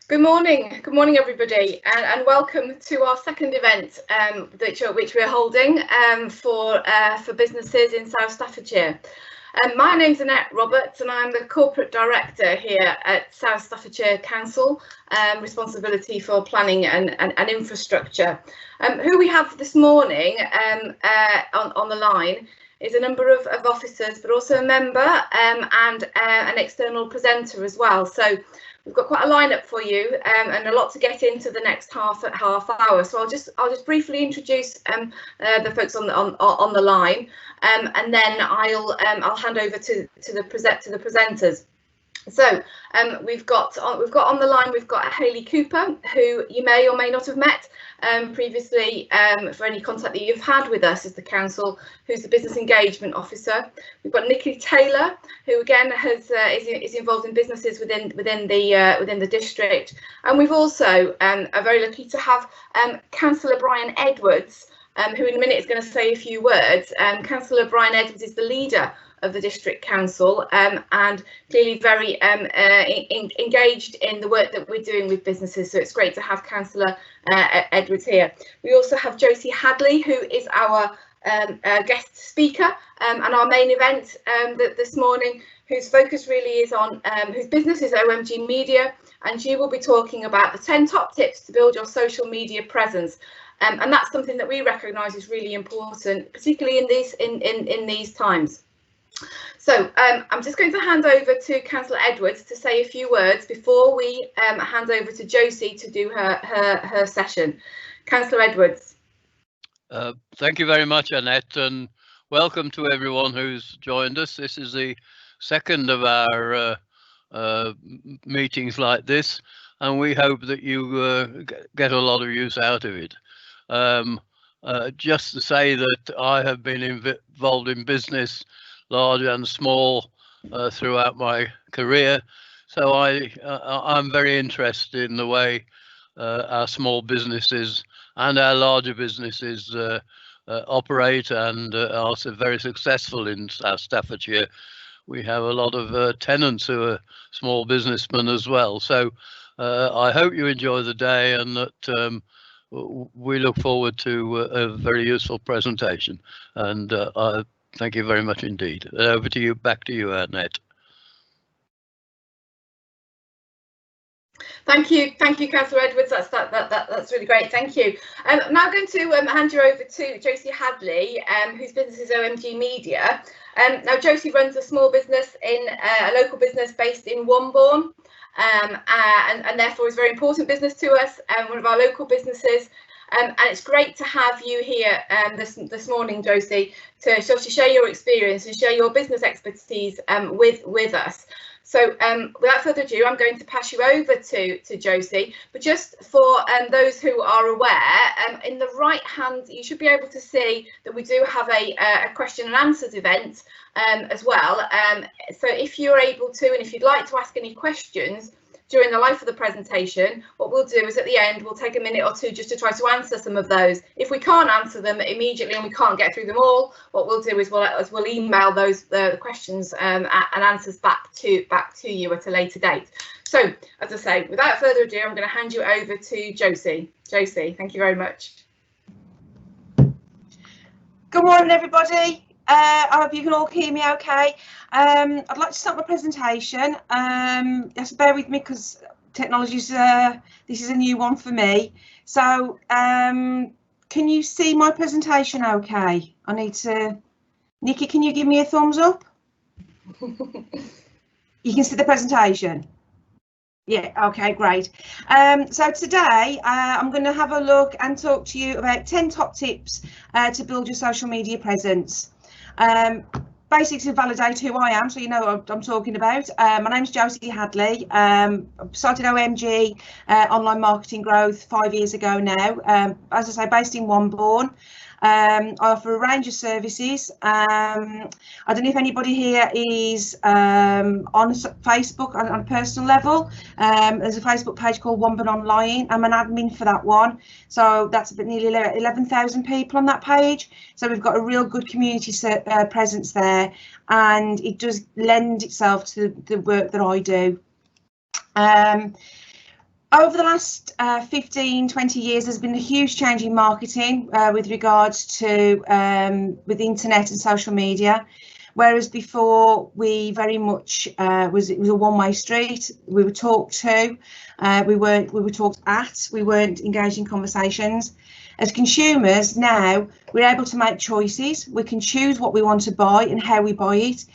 Good morning everybody, and welcome to our second event which we're holding for businesses in South Staffordshire. My name's Annette Roberts and I'm the Corporate Director here at South Staffordshire Council, responsibility for planning and infrastructure. Who we have this morning on the line is a number of officers, but also a member and an external presenter as well. So we've got quite a lineup for you and a lot to get into the next half hour. So I'll just briefly introduce the folks on the line, and then I'll hand over to the presenters. So we've got on the line, we've got Hayley Cooper, who you may or may not have met previously for any contact that you've had with us as the council, who's the business engagement officer. We've got Nikki Taylor, who again is involved in businesses within the district, and we've also are very lucky to have Councillor Brian Edwards, who in a minute is going to say a few words. Councillor Brian Edwards is the leader of the district council and clearly very engaged in the work that we're doing with businesses, so it's great to have Councillor Edwards here. We also have Josie Hadley, who is our guest speaker and our main event this morning, whose focus really is on whose business is OMG Media, and she will be talking about the 10 top tips to build your social media presence. And that's something that we recognise is really important, particularly in these times. So I'm just going to hand over to Councillor Edwards to say a few words before we hand over to Josie to do her session. Councillor Edwards. Thank you very much, Annette, and welcome to everyone who's joined us. This is the second of our meetings like this, and we hope that you get a lot of use out of it. Just to say that I have been involved in business, large and small, throughout my career, so I'm very interested in the way our small businesses and our larger businesses operate and are also very successful in South Staffordshire. We have a lot of tenants who are small businessmen as well, so I hope you enjoy the day and that we look forward to a very useful presentation, and thank you very much indeed. Over to you, back to you, Annette. Thank you, Councillor Edwards. That's really great. Thank you. I'm now going to hand you over to Josie Hadley, whose business is OMG Media. Now, Josie runs a small business a local business based in Wombourne, and therefore is a very important business to us, one of our local businesses. And it's great to have you here this morning, Josie, to share your experience and share your business expertise with us. So without further ado, I'm going to pass you over to Josie. But just for those who are aware, in the right hand, you should be able to see that we do have a question and answers event as well. So if you're able to, and if you'd like to ask any questions during the life of the presentation, what we'll do is at the end, we'll take a minute or two just to try to answer some of those. If we can't answer them immediately and we can't get through them all, what we'll do is we'll email those the questions and answers back to you at a later date. So, as I say, without further ado, I'm going to hand you over to Josie. Josie, thank you very much. Good morning, everybody. I hope you can all hear me okay. I'd like to start my presentation. Just bear with me because technology's this is a new one for me. So can you see my presentation okay? I need to, Nikki, can you give me a thumbs up? You can see the presentation. Yeah, okay, great. So today I'm going to have a look and talk to you about 10 top tips to build your social media presence. Basically to validate who I am, so you know what I'm talking about. My name's Josie Hadley. I started OMG Online Marketing Growth 5 years ago now. As I say, based in Wombourne. I offer a range of services. I don't know if anybody here is on Facebook on a personal level. There's a Facebook page called OMG Online. I'm an admin for that one. So that's about nearly 11,000 people on that page. So we've got a real good community presence there, and it does lend itself to the work that I do. Over the last 15-20 years, there's been a huge change in marketing with regards to with internet and social media. Whereas before, we very much it was a one-way street. We were talked to, we were talked at, we weren't engaged in conversations. As consumers now, we're able to make choices. We can choose what we want to buy and how we buy it.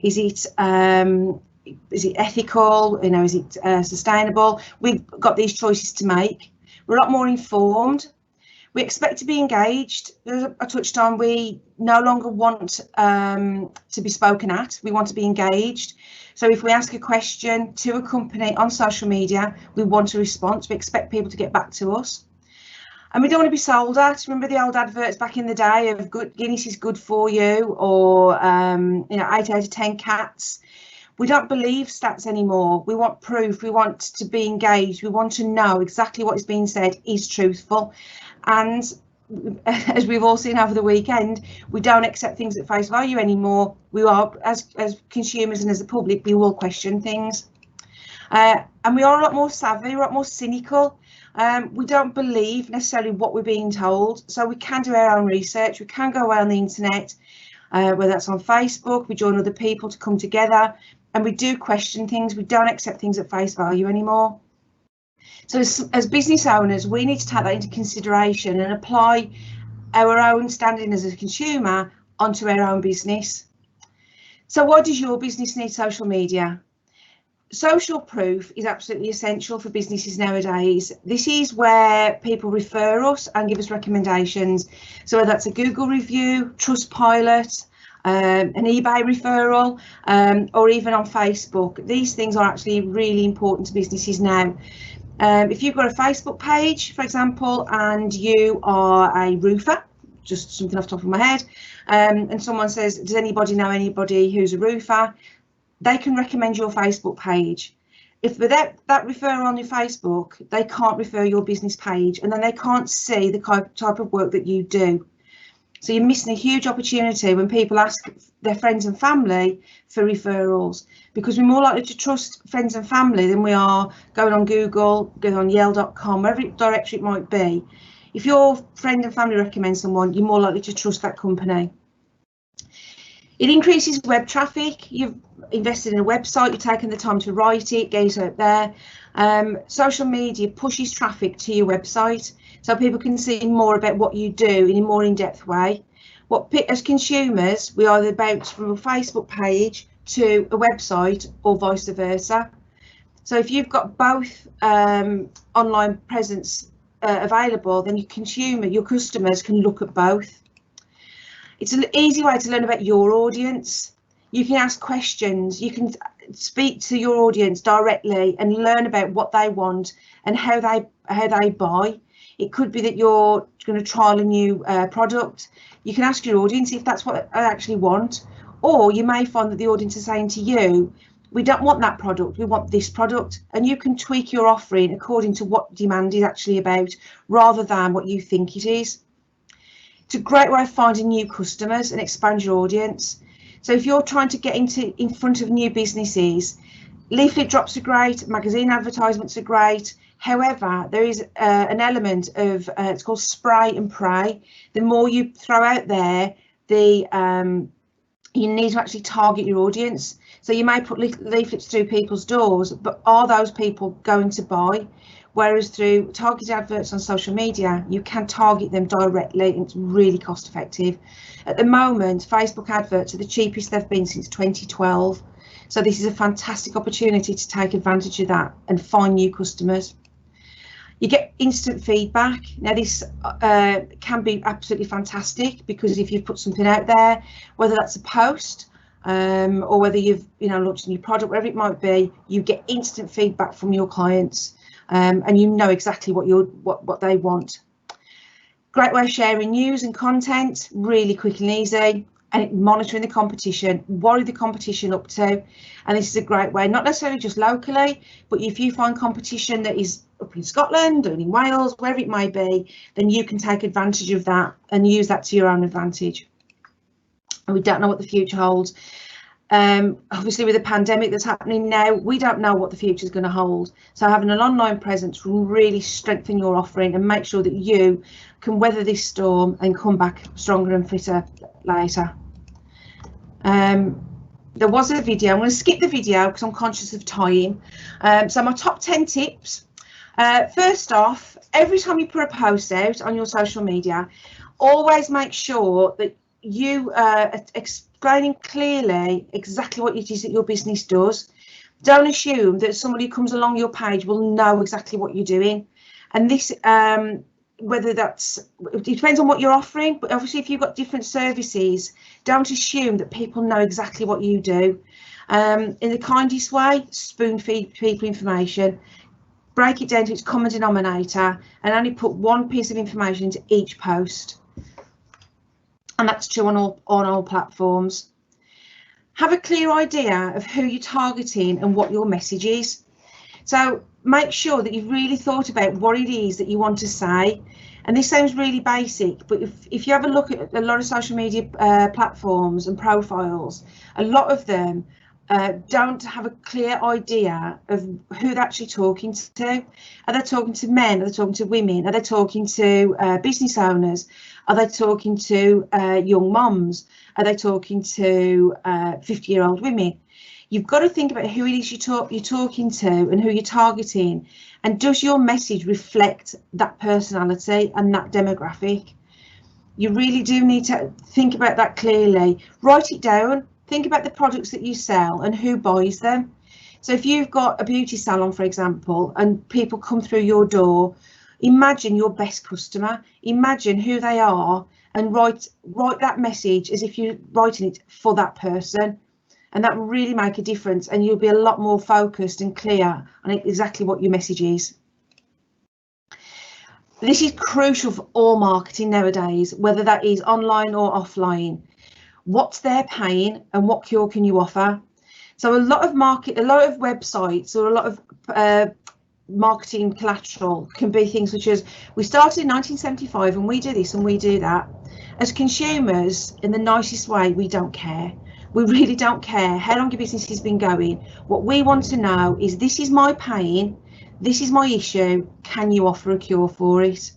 Is it ethical? You know, is it sustainable? We've got these choices to make. We're a lot more informed. We expect to be engaged. As I touched on, we no longer want to be spoken at. We want to be engaged. So if we ask a question to a company on social media, we want a response. We expect people to get back to us. And we don't want to be sold at. Remember the old adverts back in the day of Guinness is good for you, or you know, 8 out of 10 cats. We don't believe stats anymore. We want proof. We want to be engaged. We want to know exactly what is being said is truthful. And as we've all seen over the weekend, we don't accept things at face value anymore. We are, as consumers and as a public, we will question things. And we are a lot more savvy, a lot more cynical. We don't believe necessarily what we're being told. So we can do our own research. We can go away on the internet, whether that's on Facebook, we join other people to come together, and we do question things. We don't accept things at face value anymore. So as business owners, we need to take that into consideration and apply our own standing as a consumer onto our own business. So why does your business need social media? Social proof is absolutely essential for businesses nowadays. This is where people refer us and give us recommendations. So whether that's a Google review, Trustpilot, an eBay referral, or even on Facebook. These things are actually really important to businesses now. If you've got a Facebook page, for example, and you are a roofer, just something off the top of my head, and someone says, does anybody know anybody who's a roofer? They can recommend your Facebook page. If without that referral on your Facebook, they can't refer your business page, and then they can't see the type of work that you do. So you're missing a huge opportunity when people ask their friends and family for referrals, because we're more likely to trust friends and family than we are going on Google, going on Yale.com, wherever directory it might be. If your friend and family recommend someone, you're more likely to trust that company. It increases web traffic. You've invested in a website, you've taken the time to write it, get it out there. Social media pushes traffic to your website, so people can see more about what you do in a more in-depth way. As consumers, we either bounce from a Facebook page to a website or vice versa. So if you've got both online presence available, then your customers can look at both. It's an easy way to learn about your audience. You can ask questions, you can speak to your audience directly and learn about what they want and how they buy. It could be that you're going to trial a new product. You can ask your audience if that's what I actually want, or you may find that the audience is saying to you, we don't want that product, we want this product, and you can tweak your offering according to what demand is actually about rather than what you think it is. It's a great way of finding new customers and expand your audience. So if you're trying to get in front of new businesses, leaflet drops are great, magazine advertisements are great. However, there is an element of it's called spray and pray. The more you throw out there, you need to actually target your audience. So you may put leaflets through people's doors, but are those people going to buy? Whereas through targeted adverts on social media, you can target them directly, and it's really cost effective. At the moment, Facebook adverts are the cheapest they've been since 2012. So this is a fantastic opportunity to take advantage of that and find new customers. You get instant feedback. Now this can be absolutely fantastic, because if you've put something out there, whether that's a post or whether you've launched a new product, whatever it might be, you get instant feedback from your clients. And you know exactly what they want. Great way of sharing news and content, really quick and easy, and monitoring the competition. What are the competition up to? And this is a great way, not necessarily just locally, but if you find competition that is up in Scotland or in Wales, wherever it may be, then you can take advantage of that and use that to your own advantage. And we don't know what the future holds. Obviously with the pandemic that's happening now, we don't know what the future is going to hold. So having an online presence will really strengthen your offering and make sure that you can weather this storm and come back stronger and fitter later. There was a video. I'm going to skip the video because I'm conscious of time. So my top 10 tips. First off, every time you put a post out on your social media, always make sure that you explaining clearly exactly what it is that your business does. Don't assume that somebody who comes along your page will know exactly what you're doing. And this, whether that's, it depends on what you're offering, but obviously if you've got different services, don't assume that people know exactly what you do. In the kindest way, spoon feed people information, break it down to its common denominator, and only put one piece of information into each post. And that's true on all platforms. Have a clear idea of who you're targeting and what your message is. So make sure that you've really thought about what it is that you want to say. And this sounds really basic, but if you have a look at a lot of social media platforms and profiles, a lot of them don't have a clear idea of who they're actually talking to. Are they talking to men? Are they talking to women? Are they talking to business owners? Are they talking to young moms? Are they talking to 50-year-old women? You've got to think about who it is you're talking to and who you're targeting, and does your message reflect that personality and that demographic? You really do need to think about that clearly. Write it down. Think about the products that you sell and who buys them. So if you've got a beauty salon, for example, and people come through your door, imagine your best customer, imagine who they are, and write that message as if you're writing it for that person. And that will really make a difference, and you'll be a lot more focused and clear on exactly what your message is. This is crucial for all marketing nowadays, whether that is online or offline. What's their pain and what cure can you offer? So a lot of websites or a lot of marketing collateral can be things such as, we started in 1975 and we do this and we do that. As consumers, in the nicest way, we don't care. We really don't care how long your business has been going. What we want to know is, this is my pain, this is my issue, can you offer a cure for it?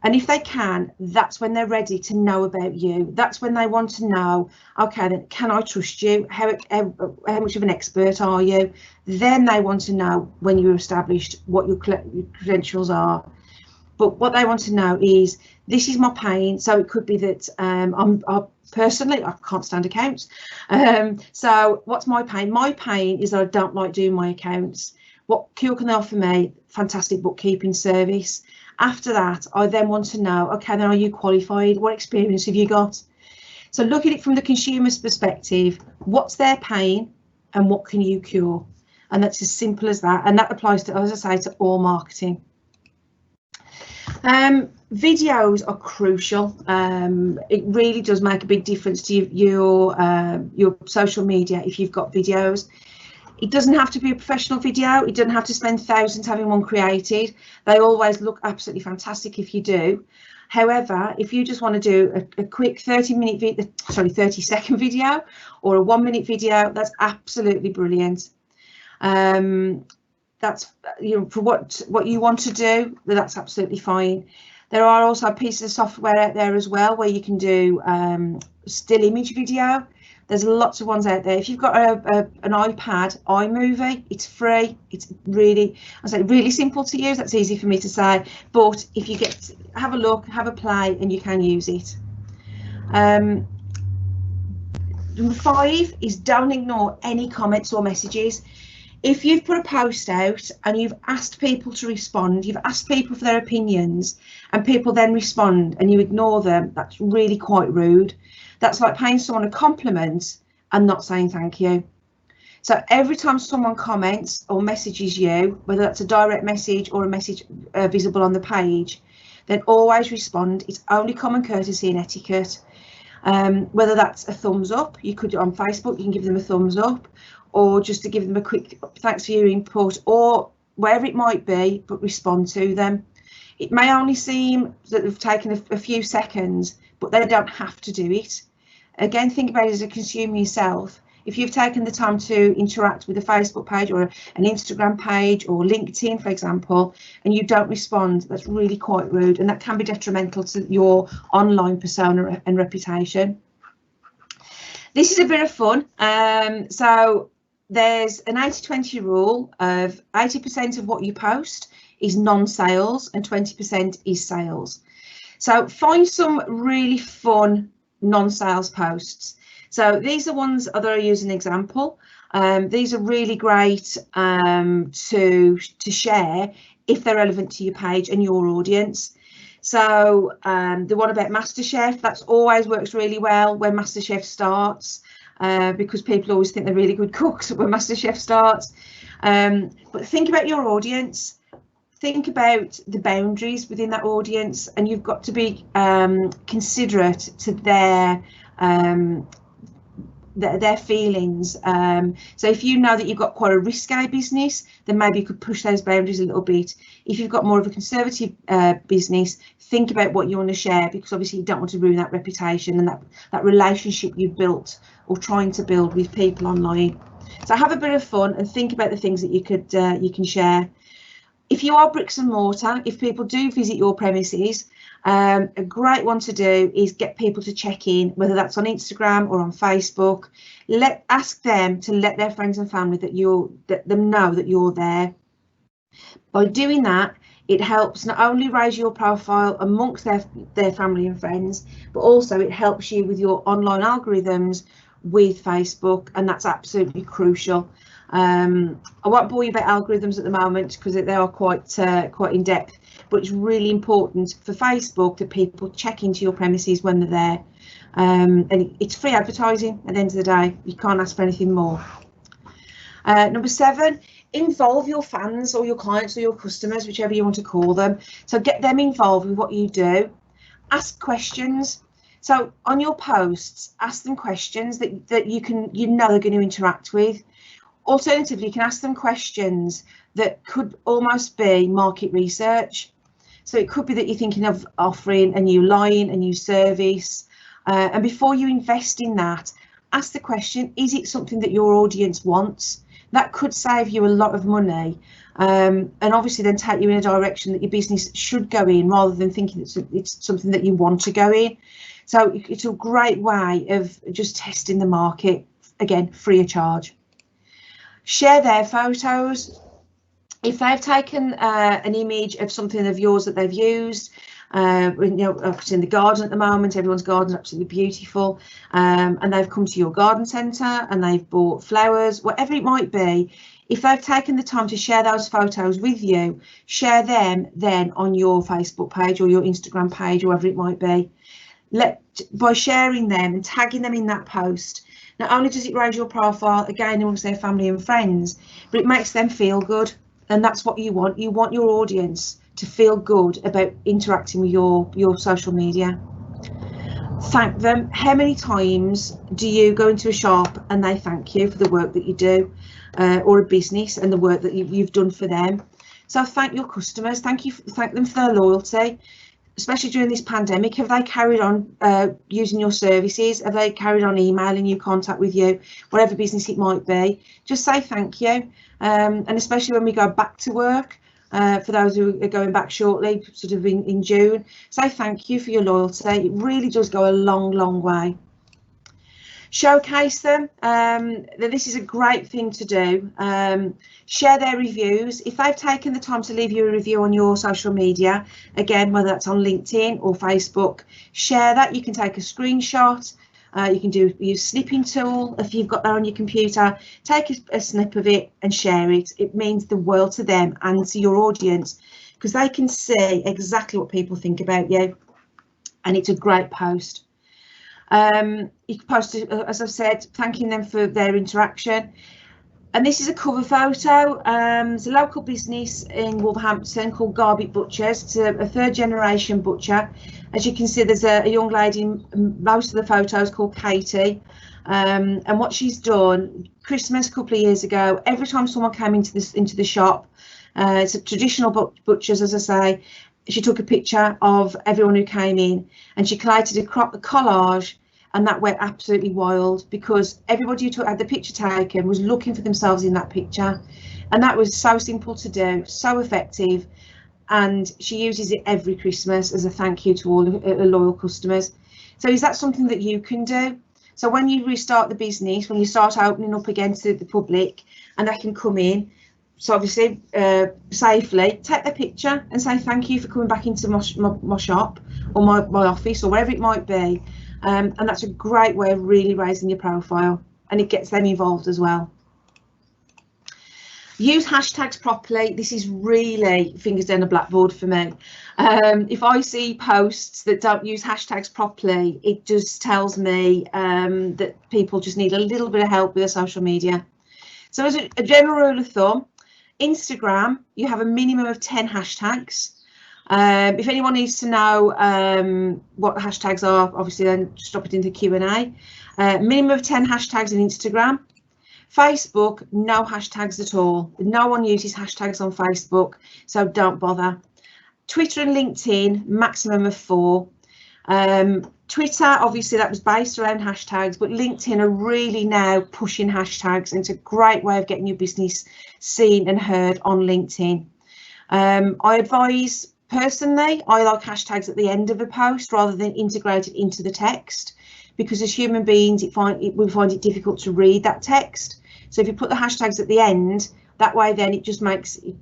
And if they can, that's when they're ready to know about you. That's when they want to know, okay, then can I trust you? How much of an expert are you? Then they want to know, when you're established, what your credentials are. But what they want to know is, this is my pain. So it could be that personally, I can't stand accounts. So what's my pain? My pain is that I don't like doing my accounts. What cure can they offer me? Fantastic bookkeeping service. After that, I then want to know, okay, then are you qualified? What experience have you got? So look at it from the consumer's perspective. What's their pain and what can you cure? And that's as simple as that. And that applies to, as I say, to all marketing. Videos are crucial. It really does make a big difference to your social media if you've got videos. It doesn't have to be a professional video. It doesn't have to spend thousands having one created. They always look absolutely fantastic if you do. However, if you just want to do a quick 30-second video or a 1-minute video, that's absolutely brilliant. That's, you know, for what you want to do, that's absolutely fine. There are also pieces of software out there as well where you can do still image video. There's lots of ones out there. If you've got an iPad, iMovie, it's free. It's really, really simple to use. That's easy for me to say. But if you have a look, have a play, and you can use it. Number 5 is, don't ignore any comments or messages. If you've put a post out and you've asked people to respond, you've asked people for their opinions, and people then respond and you ignore them, that's really quite rude. That's like paying someone a compliment and not saying thank you. So every time someone comments or messages you, whether that's a direct message or a message visible on the page, then always respond. It's only common courtesy and etiquette. Whether that's a thumbs up, you could on Facebook, you can give them a thumbs up, or just to give them a quick thanks for your input, or wherever it might be, but respond to them. It may only seem that they've taken a few seconds, but they don't have to do it. Again, think about it as a consumer yourself. if you've taken the time to interact with a Facebook page or an Instagram page or LinkedIn, for example, and you don't respond, that's really quite rude, and that can be detrimental to your online persona and reputation. This is a bit of fun. So there's an 80-20 rule of 80% of what you post is non-sales and 20% is sales. So find some really fun non-sales posts. So these are ones that I use an example. These are really great to share if they're relevant to your page and your audience. So the one about MasterChef, that's always works really well when MasterChef starts, because people always think they're really good cooks when MasterChef starts. But think about your audience. Think about the boundaries within that audience, and you've got to be considerate to their feelings. So if you know that you've got quite a risque business, then maybe you could push those boundaries a little bit. If you've got more of a conservative business, think about what you want to share, because obviously you don't want to ruin that reputation and that relationship you've built or trying to build with people online. So have a bit of fun and think about the things that you can share. If you are bricks and mortar, if people do visit your premises, a great one to do is get people to check in, whether that's on Instagram or on Facebook. Ask them to let their friends and family let them know that you're there. By doing that, it helps not only raise your profile amongst their family and friends, but also it helps you with your online algorithms with Facebook, and that's absolutely crucial. I won't bore you about algorithms at the moment because they are quite in depth, but it's really important for Facebook that people check into your premises when they're there, and it's free advertising at the end of the day. You can't ask for anything more. Number 7, involve your fans or your clients or your customers, whichever you want to call them. So get them involved with what you do. Ask questions. So on your posts, ask them questions that you know they're going to interact with. Alternatively, you can ask them questions that could almost be market research. So it could be that you're thinking of offering a new line, a new service, and before you invest in that, ask the question, is it something that your audience wants? That could save you a lot of money, and obviously then take you in a direction that your business should go in, rather than thinking it's something that you want to go in. So it's a great way of just testing the market, again, free of charge. Share their photos. If they've taken an image of something of yours that they've used, in the garden at the moment, everyone's garden is absolutely beautiful, and they've come to your garden centre and they've bought flowers, whatever it might be. If they've taken the time to share those photos with you, share them then on your Facebook page or your Instagram page, or whatever it might be. By sharing them and tagging them in that post, not only does it raise your profile again amongst their family and friends, but it makes them feel good, and that's what you want. You want your audience to feel good about interacting with your social media. Thank them. How many times do you go into a shop and they thank you for the work that you do, or a business and the work that you've done for them? So thank your customers. Thank them for their loyalty. Especially during this pandemic, have they carried on using your services? Have they carried on emailing you, contact with you, whatever business it might be? Just say thank you. And especially when we go back to work, for those who are going back shortly, sort of in June, say thank you for your loyalty. It really does go a long, long way. Showcase them. This is a great thing to do. Share their reviews. If they've taken the time to leave you a review on your social media, again, whether that's on LinkedIn or Facebook, share that. You can take a screenshot. You can use snipping tool if you've got that on your computer. Take a snip of it and share it. It means the world to them and to your audience, because they can see exactly what people think about you, and it's a great post. You can post, as I've said, thanking them for their interaction. And this is a cover photo. It's a local business in Wolverhampton called Garbage Butchers. It's a 3rd generation butcher. As you can see, there's a young lady in most of the photos called Katie. And what she's done, Christmas a couple of years ago, every time someone came into the shop, it's a traditional butchers, as I say, she took a picture of everyone who came in, and she created a collage and that went absolutely wild because everybody who had the picture taken was looking for themselves in that picture, and that was so simple to do, so effective, and she uses it every Christmas as a thank you to all her loyal customers. So is that something that you can do? So when you restart the business, when you start opening up again to the public and they can come in, so obviously safely, take their picture and say thank you for coming back into my shop or my office or wherever it might be. And that's a great way of really raising your profile, and it gets them involved as well. Use hashtags properly. This is really fingers down the blackboard for me. If I see posts that don't use hashtags properly, it just tells me that people just need a little bit of help with their social media. So as a general rule of thumb, Instagram, you have a minimum of 10 hashtags. If anyone needs to know what the hashtags are, obviously then just drop it into Q&A. Minimum of 10 hashtags in Instagram. Facebook, no hashtags at all. No one uses hashtags on Facebook, so don't bother. Twitter and LinkedIn, maximum of 4. Twitter, obviously that was based around hashtags, but LinkedIn are really now pushing hashtags, and it's a great way of getting your business seen and heard on LinkedIn. I advise, personally, I like hashtags at the end of a post rather than integrated into the text, because as human beings we find it difficult to read that text. So if you put the hashtags at the end, that way then it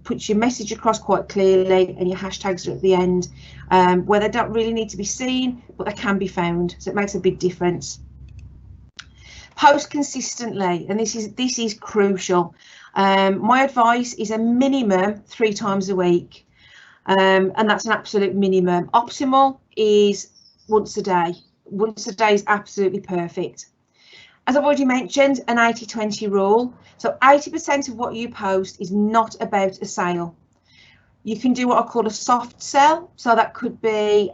puts your message across quite clearly, and your hashtags are at the end, where they don't really need to be seen, but they can be found. So it makes a big difference. Post consistently, and this is crucial. My advice is a minimum 3 times a week, and that's an absolute minimum. Optimal is once a day. Once a day is absolutely perfect. As I've already mentioned, an 80-20 rule. So 80% of what you post is not about a sale. You can do what I call a soft sell. So that could be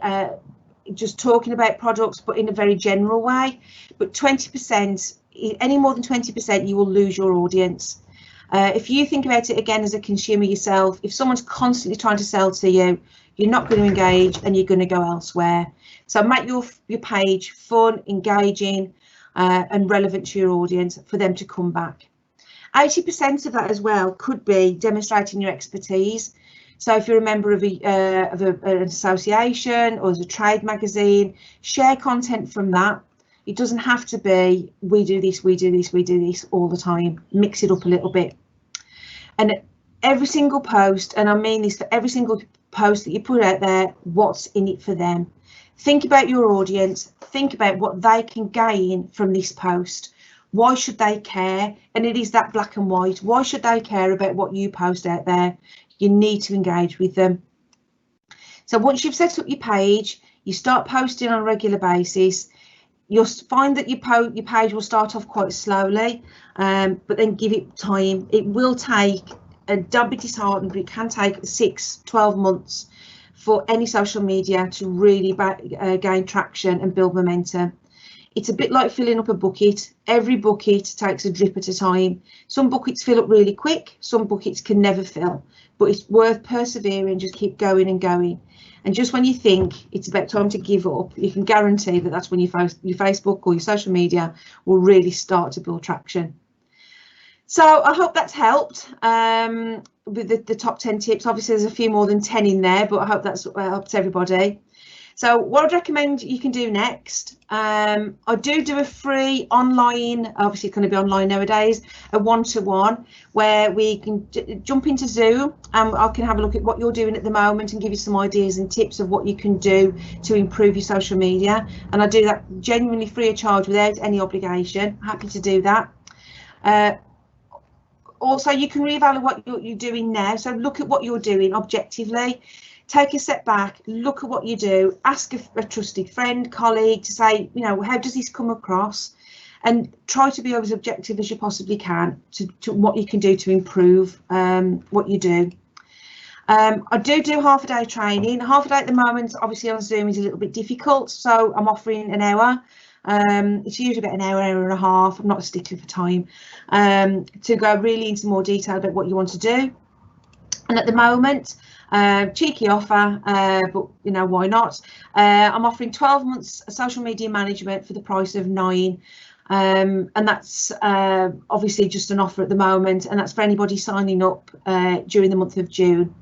just talking about products, but in a very general way. But 20%, any more than 20%, you will lose your audience. If you think about it again as a consumer yourself, if someone's constantly trying to sell to you, you're not going to engage and you're going to go elsewhere. So make your page fun, engaging, and relevant to your audience for them to come back. 80% of that as well could be demonstrating your expertise. So if you're a member of an association or as a trade magazine, share content from that. It doesn't have to be we do this, we do this, we do this all the time. Mix it up a little bit. And every single post, and I mean this for every single post that you put out there, what's in it for them? Think about your audience, think about what they can gain from this post. Why should they care? And it is that black and white. Why should they care about what you post out there? You need to engage with them. So once you've set up your page, you start posting on a regular basis. You'll find that your page will start off quite slowly, but then give it time. It will take, don't be disheartened, but it can take 6-12 months for any social media to really gain traction and build momentum. It's a bit like filling up a bucket. Every bucket takes a drip at a time. Some buckets fill up really quick, some buckets can never fill, but it's worth persevering, just keep going and going. And just when you think it's about time to give up, you can guarantee that that's when your Facebook or your social media will really start to build traction. So I hope that's helped with the top 10 tips. Obviously, there's a few more than 10 in there, but I hope that's helped everybody. So what I'd recommend you can do next, I do a free online, obviously it's going to be online nowadays, a one-to-one where we can jump into Zoom and I can have a look at what you're doing at the moment and give you some ideas and tips of what you can do to improve your social media. And I do that genuinely free of charge without any obligation. Happy to do that. Also, you can reevaluate what you're doing now. So look at what you're doing objectively. Take a step back, look at what you do, ask a trusted friend, colleague to say, you know, how does this come across? And try to be as objective as you possibly can to what you can do to improve what you do. I do half a day training. Half a day at the moment, obviously on Zoom is a little bit difficult, so I'm offering an hour. It's usually about an hour and a half. I'm not a stickler for time, to go really into more detail about what you want to do. And at the moment, Cheeky offer, but you know, why not? I'm offering 12 months social media management for the price of 9. And that's obviously just an offer at the moment, and that's for anybody signing up during the month of June.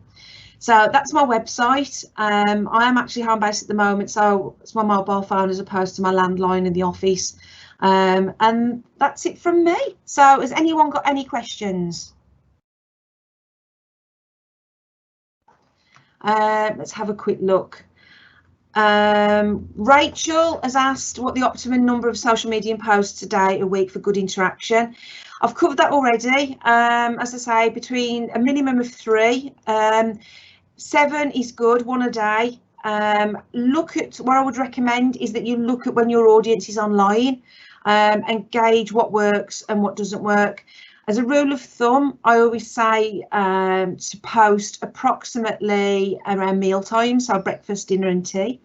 So that's my website. I am actually home based at the moment, so it's my mobile phone as opposed to my landline in the office. And that's it from me. So has anyone got any questions? Let's have a quick look. Rachel has asked what the optimum number of social media posts a day, a week for good interaction. I've covered that already. As I say, between a minimum of 3, 7 is good, 1 a day. Look at what I would recommend is that you look at when your audience is online and gauge what works and what doesn't work. As a rule of thumb, I always say to post approximately around meal time, so breakfast, dinner and tea.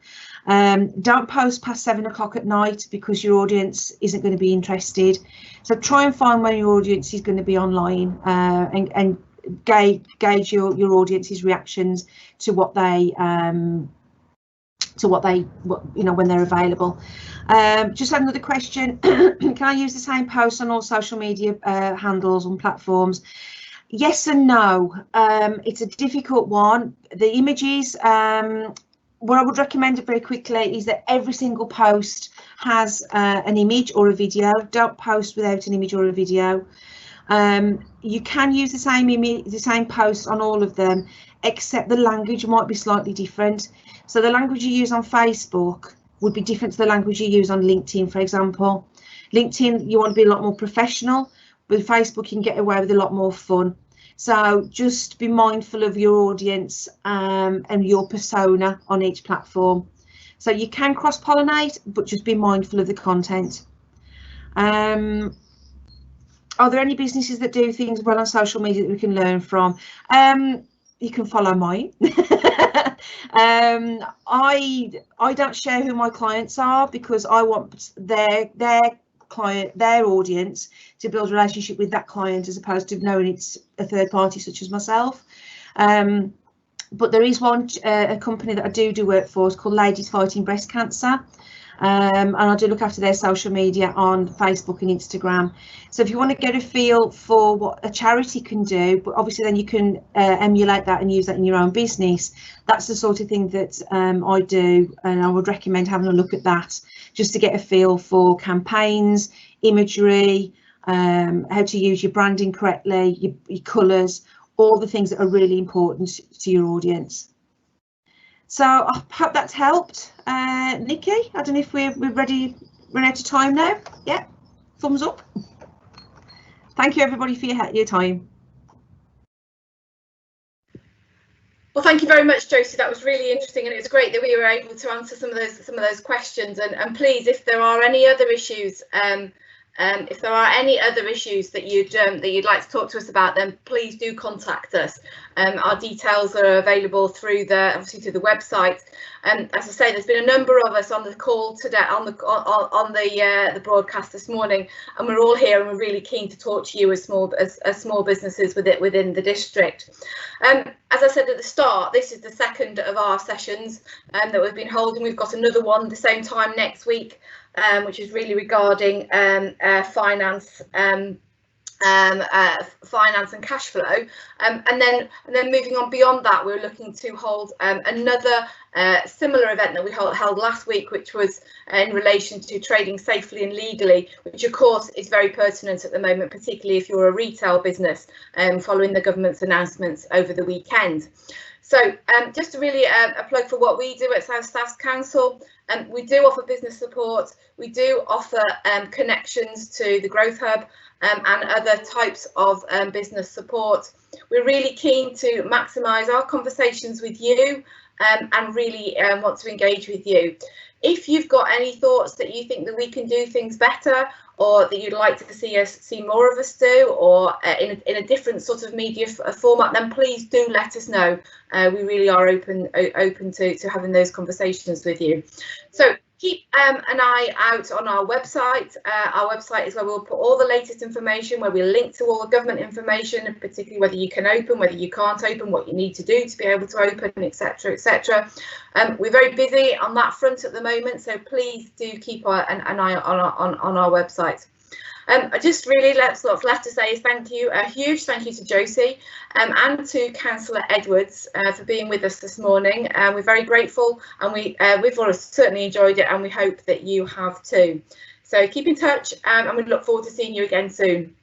Don't post past 7 o'clock at night because your audience isn't going to be interested. So try and find when your audience is going to be online and gauge your audience's reactions to what they when they're available. Just another question. Can I use the same post on all social media handles and platforms? Yes and no. It's a difficult one. The images, what I would recommend very quickly is that every single post has an image or a video. Don't post without an image or a video. You can use the same image, the same post on all of them, except the language might be slightly different. So the language you use on Facebook would be different to the language you use on LinkedIn, for example. LinkedIn, you want to be a lot more professional. With Facebook, you can get away with a lot more fun. So just be mindful of your audience and your persona on each platform. So you can cross-pollinate, but just be mindful of the content. Are there any businesses that do things well on social media that we can learn from? You can follow mine. I don't share who my clients are because I want their audience to build a relationship with that client as opposed to knowing it's a third party such as myself. But there is a company that I do work for. It's called Ladies Fighting Breast Cancer. And I do look after their social media on Facebook and Instagram. So if you want to get a feel for what a charity can do, but obviously then you can emulate that and use that in your own business, that's the sort of thing that I do, and I would recommend having a look at that just to get a feel for campaigns, imagery, how to use your branding correctly, your colours, all the things that are really important to your audience. So I hope that's helped. Nikki, I don't know if we're ready, run out of time now. Yeah, thumbs up. Thank you everybody for your time. Well, thank you very much, Josie. That was really interesting, and it's great that we were able to answer some of those questions. And please, if there are any other issues, that you'd like to talk to us about, then please do contact us. Our details are available through the website. As I say, there's been a number of us on the call today, on the broadcast this morning, and we're all here and we're really keen to talk to you as small businesses within the district. As I said at the start, this is the second of our sessions that we've been holding. We've got another one at the same time next week, which is really regarding finance and cash flow, and then moving on beyond that, we're looking to hold another similar event that we held last week, which was in relation to trading safely and legally, which of course is very pertinent at the moment, particularly if you're a retail business following the government's announcements over the weekend. So just to really a plug for what we do at South Staffordshire Council, we do offer business support, we do offer connections to the Growth Hub and other types of business support. We're really keen to maximise our conversations with you and really want to engage with you. If you've got any thoughts that you think that we can do things better, or that you'd like to see more of us do, or in a different sort of media format, then please do let us know. We really are open to having those conversations with you. So Keep an eye out on our website. Our website is where we'll put all the latest information, where we link to all the government information, and particularly whether you can open, whether you can't open, what you need to do to be able to open, etc., etc. We're very busy on that front at the moment, so please do keep an eye on our website. I just really what's left to say is thank you, a huge thank you to Josie and to Councillor Edwards for being with us this morning. We're very grateful, and we've all certainly enjoyed it, and we hope that you have too. So keep in touch, and we look forward to seeing you again soon.